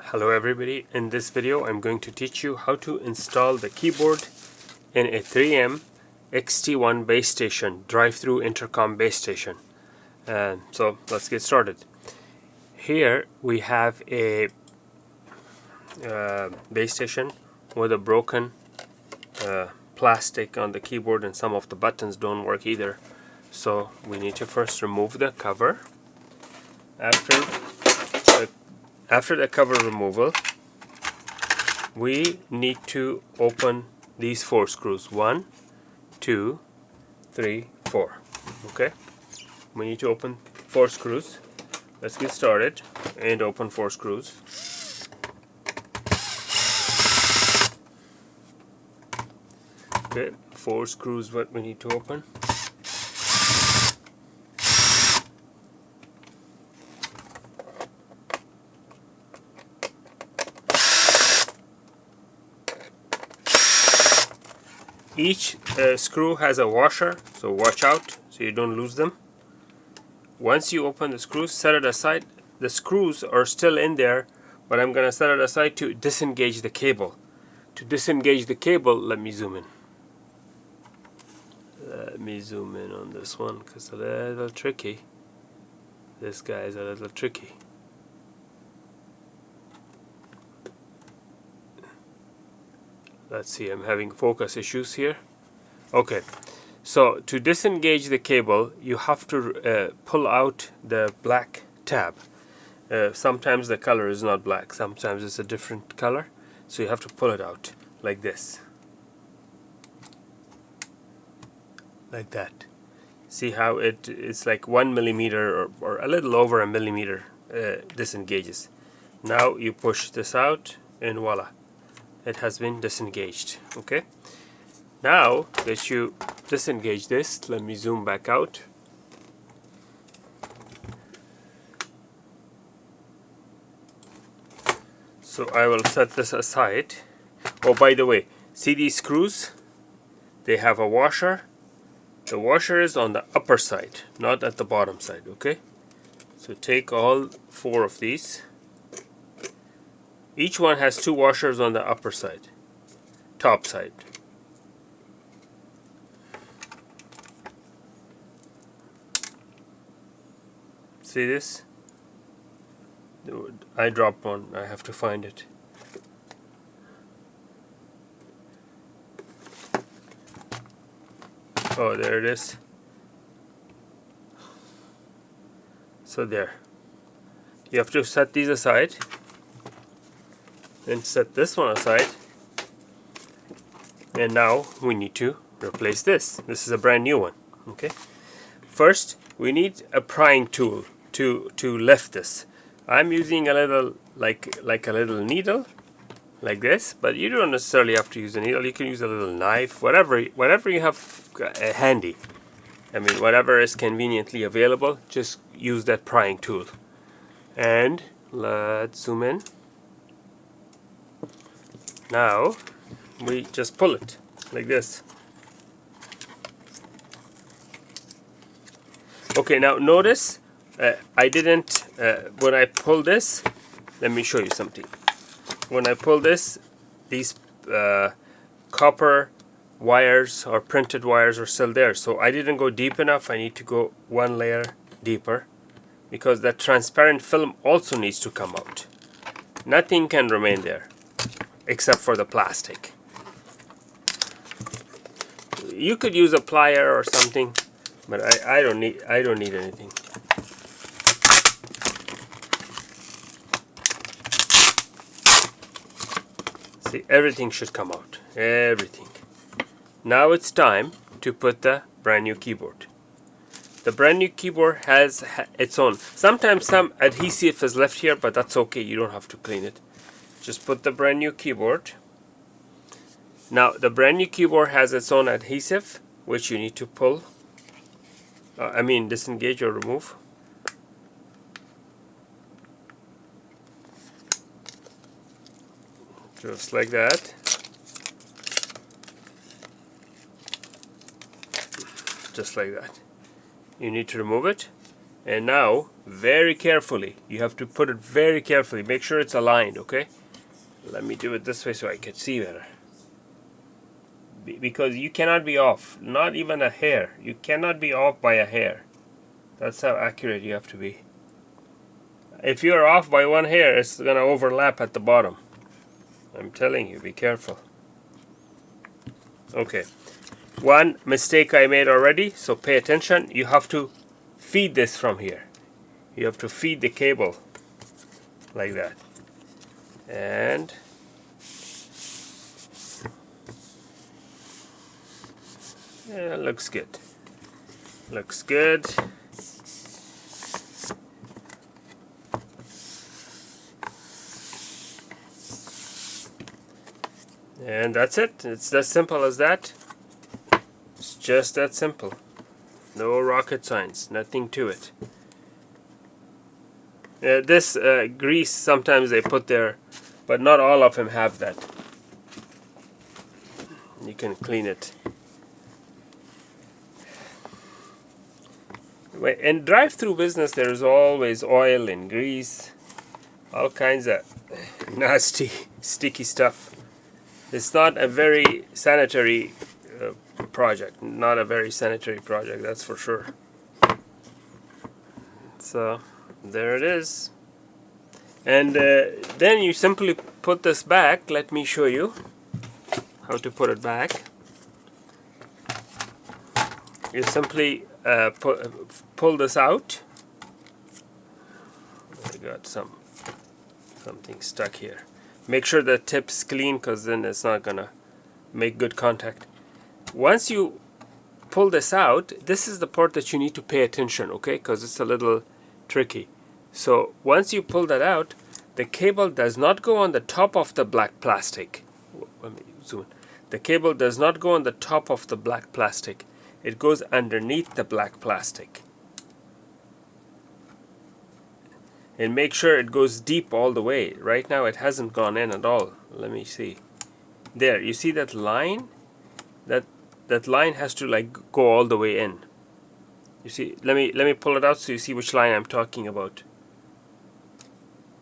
Hello everybody, in this video I'm going to teach you how to install the keyboard in a 3M XT-1 base station, drive-through intercom base station. So let's get started. Here we have a base station with a broken plastic on the keyboard, and some of the buttons don't work either. So we need to first remove the cover. After the cover removal, we need to open these 4 screws. 1, 2, 3, 4. Okay, we need to open 4 screws. Let's get started and open 4 screws. Okay, 4 screws what we need to open. Each screw has a washer, so watch out so you don't lose them. Once you open the screws, set it aside. The screws are still in there, but I'm going to set it aside to disengage the cable. To disengage the cable, let me zoom in. Let me zoom in on this one because it's a little tricky. This guy is a little tricky. Let's see, I'm having focus issues here. Okay, so to disengage the cable, you have to pull out the black tab. Sometimes the color is not black, sometimes it's a different color. So you have to pull it out like this. Like that. See how it's like 1 millimeter or a little over a millimeter disengages. Now you push this out and voila. It has been disengaged. Okay, now that you disengage this, let me zoom back out. So I will set this aside. Oh, by the way, see these screws? They have a washer. The washer is on the upper side, not at the bottom side. Okay, so take all 4 of these. Each one has 2 washers on the upper side, top side. See this? I dropped one, I have to find it. Oh, there it is. So there. You have to set these aside. And set this one aside, and now we need to replace this. This is a brand new one. Okay, first we need a prying tool to lift this. I'm using a little like a little needle like this, but you don't necessarily have to use a needle. You can use a little knife, whatever you have handy. I mean, whatever is conveniently available, just use that prying tool. And let's zoom in. Now we just pull it like this. Okay, now notice I didn't when I pull this, let me show you something. When I pull this, these copper wires or printed wires are still there, so I didn't go deep enough. I need to go 1 layer deeper because that transparent film also needs to come out. Nothing can remain there except for the plastic. You could use a plier or something, but I don't need anything. See, everything should come out. Everything. Now it's time to put the brand new keyboard. The brand new keyboard has its own. Sometimes some adhesive is left here, but that's okay. You don't have to clean it. Just put the brand new keyboard. Now the brand new keyboard has its own adhesive, which you need to pull. Disengage or remove. Just like that. Just like that. You need to remove it. And now, very carefully, you have to put it very carefully. Make sure it's aligned, okay? Let me do it this way so I can see better. Because you cannot be off, not even a hair. You cannot be off by a hair. That's how accurate you have to be. If you're off by one hair, it's going to overlap at the bottom. I'm telling you, be careful. Okay. One mistake I made already, so pay attention. You have to feed this from here. You have to feed the cable like that. And yeah, looks good. Looks good. And that's it. It's as simple as that. It's just that simple. No rocket science. Nothing to it. This grease, sometimes they put there, but not all of them have that. You can clean it. In drive-through business, there's always oil and grease, all kinds of nasty, sticky stuff. It's not a very sanitary project. Not a very sanitary project, that's for sure. So there it is. And then you simply put this back. Let me show you how to put it back. You simply pull this out. I got something stuck here. Make sure the tip's clean, because then it's not gonna make good contact. Once you pull this out, this is the part that you need to pay attention, okay? Because it's a little tricky. So once you pull that out, the cable does not go on the top of the black plastic. Let me zoom in. The cable does not go on the top of the black plastic. It goes underneath the black plastic. And make sure it goes deep all the way. Right now it hasn't gone in at all. Let me see. There, you see that line? That line has to like go all the way in. You see, let me pull it out so you see which line I'm talking about.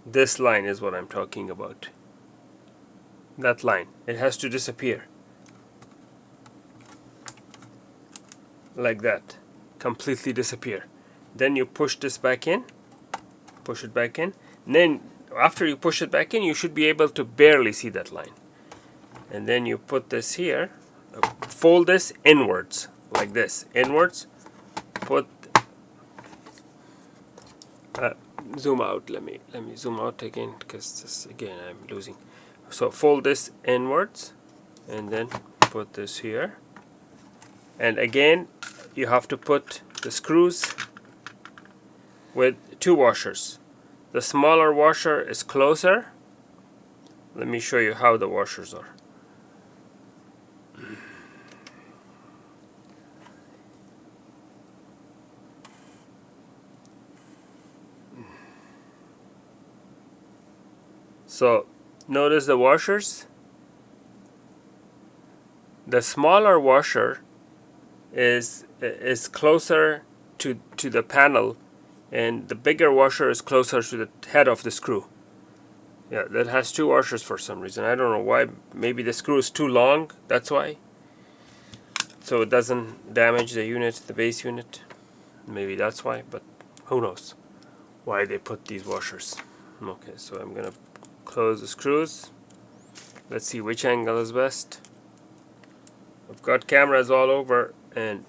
This line is what I'm talking about. That line. It has to disappear. Like that. Completely disappear. Then you push this back in. Push it back in. And then after you push it back in, you should be able to barely see that line. And then you put this here. Fold this inwards. Like this. Inwards. Put zoom out. Let me zoom out again, because this again I'm losing. So fold this inwards and then put this here. And again you have to put the screws with two washers. The smaller washer is closer. Let me show you how the washers are. So notice the washers. The smaller washer is closer to the panel, and the bigger washer is closer to the head of the screw. Yeah, that has two washers for some reason. I don't know why. Maybe the screw is too long, that's why. So it doesn't damage the unit, the base unit. Maybe that's why, but who knows why they put these washers. Okay, so I'm gonna close the screws. Let's see which angle is best. I've got cameras all over and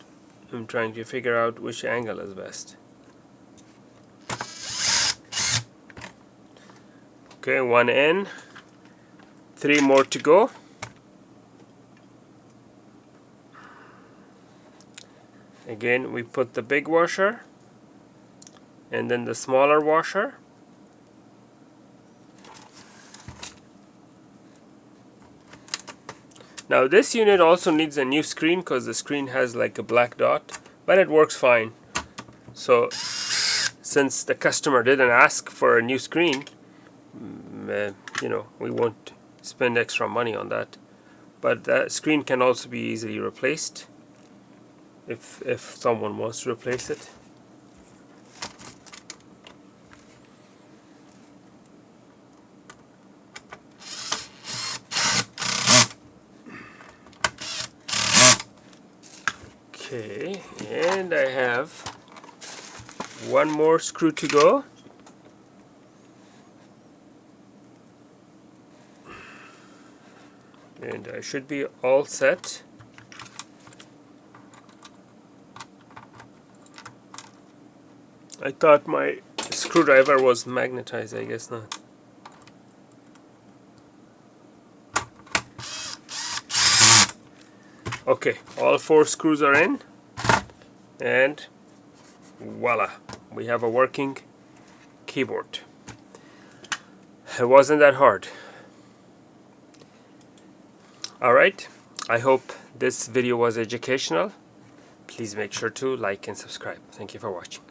I'm trying to figure out which angle is best. Okay, one in, 3 more to go. Again, we put the big washer and then the smaller washer. Now this unit also needs a new screen, because the screen has like a black dot, but it works fine. So since the customer didn't ask for a new screen, you know, we won't spend extra money on that. But that screen can also be easily replaced if someone wants to replace it. Okay, and I have one more screw to go. And I should be all set. I thought my screwdriver was magnetized, I guess not. Okay, all 4 screws are in, and voila, we have a working keyboard. It wasn't that hard. Alright, I hope this video was educational. Please make sure to like and subscribe. Thank you for watching.